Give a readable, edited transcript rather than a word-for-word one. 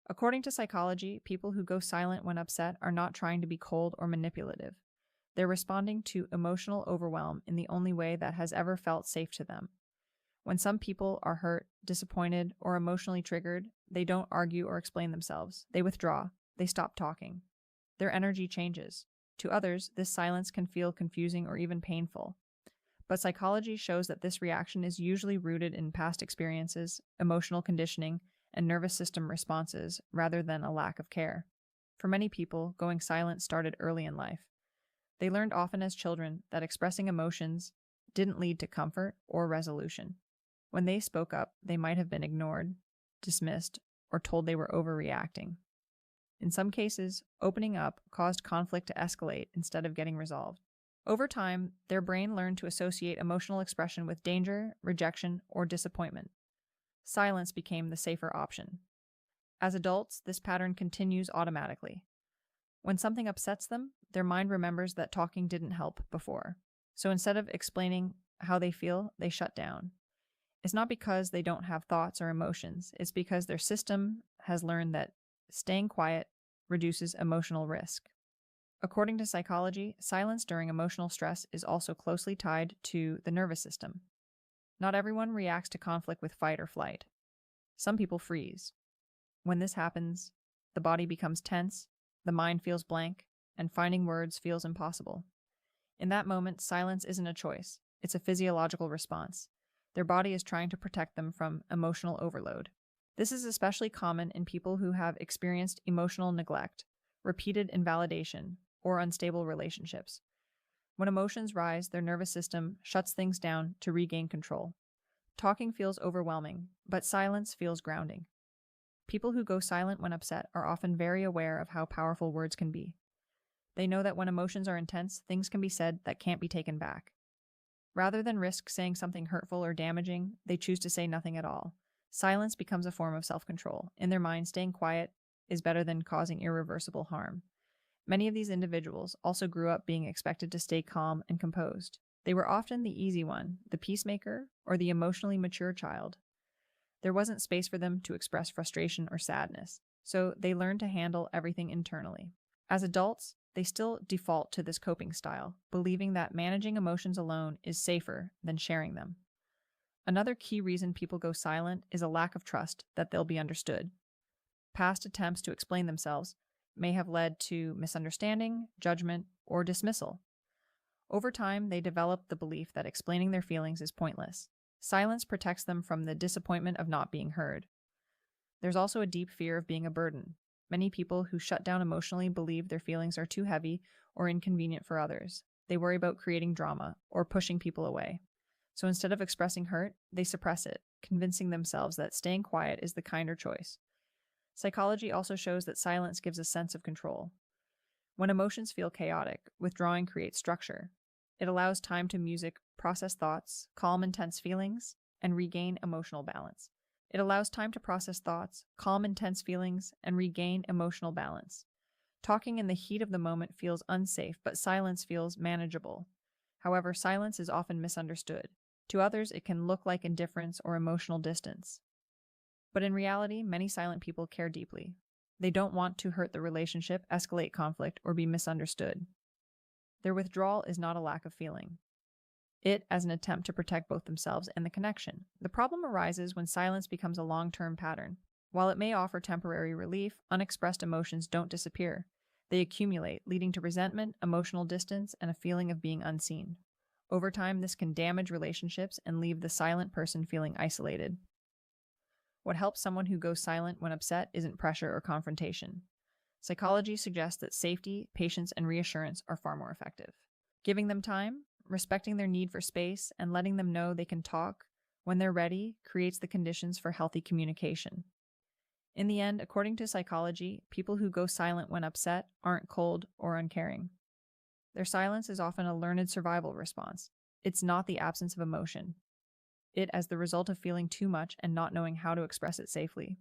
According to psychology, people who go silent when upset are not trying to be cold or manipulative. They're responding to emotional overwhelm in the only way that has ever felt safe to them. When some people are hurt, disappointed, or emotionally triggered, they don't argue or explain themselves. They withdraw. They stop talking. Their energy changes. To others, this silence can feel confusing or even painful. But psychology shows that this reaction is usually rooted in past experiences, emotional conditioning, and nervous system responses rather than a lack of care. For many people, going silent started early in life. They learned often as children that expressing emotions didn't lead to comfort or resolution. When they spoke up, they might have been ignored, dismissed, or told they were overreacting. In some cases, opening up caused conflict to escalate instead of getting resolved. Over time, their brain learned to associate emotional expression with danger, rejection, or disappointment. Silence became the safer option. As adults, this pattern continues automatically. When something upsets them, their mind remembers that talking didn't help before. So instead of explaining how they feel, they shut down. It's not because they don't have thoughts or emotions. It's because their system has learned that staying quiet reduces emotional risk. According to psychology, silence during emotional stress is also closely tied to the nervous system. Not everyone reacts to conflict with fight or flight. Some people freeze. When this happens, the body becomes tense, the mind feels blank, and finding words feels impossible. In that moment, silence isn't a choice. It's a physiological response. Their body is trying to protect them from emotional overload. This is especially common in people who have experienced emotional neglect, repeated invalidation, or unstable relationships. When emotions rise, their nervous system shuts things down to regain control. Talking feels overwhelming, but silence feels grounding. People who go silent when upset are often very aware of how powerful words can be. They know that when emotions are intense, things can be said that can't be taken back. Rather than risk saying something hurtful or damaging, they choose to say nothing at all. Silence becomes a form of self-control. In their mind, staying quiet is better than causing irreversible harm. Many of these individuals also grew up being expected to stay calm and composed. They were often the easy one, the peacemaker, or the emotionally mature child. There wasn't space for them to express frustration or sadness, so they learned to handle everything internally. As adults, they still default to this coping style, believing that managing emotions alone is safer than sharing them. Another key reason people go silent is a lack of trust that they'll be understood. Past attempts to explain themselves may have led to misunderstanding, judgment, or dismissal. Over time, they develop the belief that explaining their feelings is pointless. Silence protects them from the disappointment of not being heard. There's also a deep fear of being a burden. Many people who shut down emotionally believe their feelings are too heavy or inconvenient for others. They worry about creating drama or pushing people away. So instead of expressing hurt, they suppress it, convincing themselves that staying quiet is the kinder choice. Psychology also shows that silence gives a sense of control. When emotions feel chaotic, withdrawing creates structure. It allows time to music, process thoughts, calm intense feelings, and regain emotional balance. Talking in the heat of the moment feels unsafe, but silence feels manageable. However, silence is often misunderstood. To others, it can look like indifference or emotional distance. But in reality, many silent people care deeply. They don't want to hurt the relationship, escalate conflict, or be misunderstood. Their withdrawal is not a lack of feeling. It as an attempt to protect both themselves and the connection. The problem arises when silence becomes a long-term pattern. While it may offer temporary relief, unexpressed emotions don't disappear. They accumulate, leading to resentment, emotional distance, and a feeling of being unseen. Over time, this can damage relationships and leave the silent person feeling isolated. What helps someone who goes silent when upset isn't pressure or confrontation. Psychology suggests that safety, patience, and reassurance are far more effective. Giving them time, respecting their need for space, and letting them know they can talk when they're ready creates the conditions for healthy communication. In the end, according to psychology, people who go silent when upset aren't cold or uncaring. Their silence is often a learned survival response. It's not the absence of emotion. It as the result of feeling too much and not knowing how to express it safely.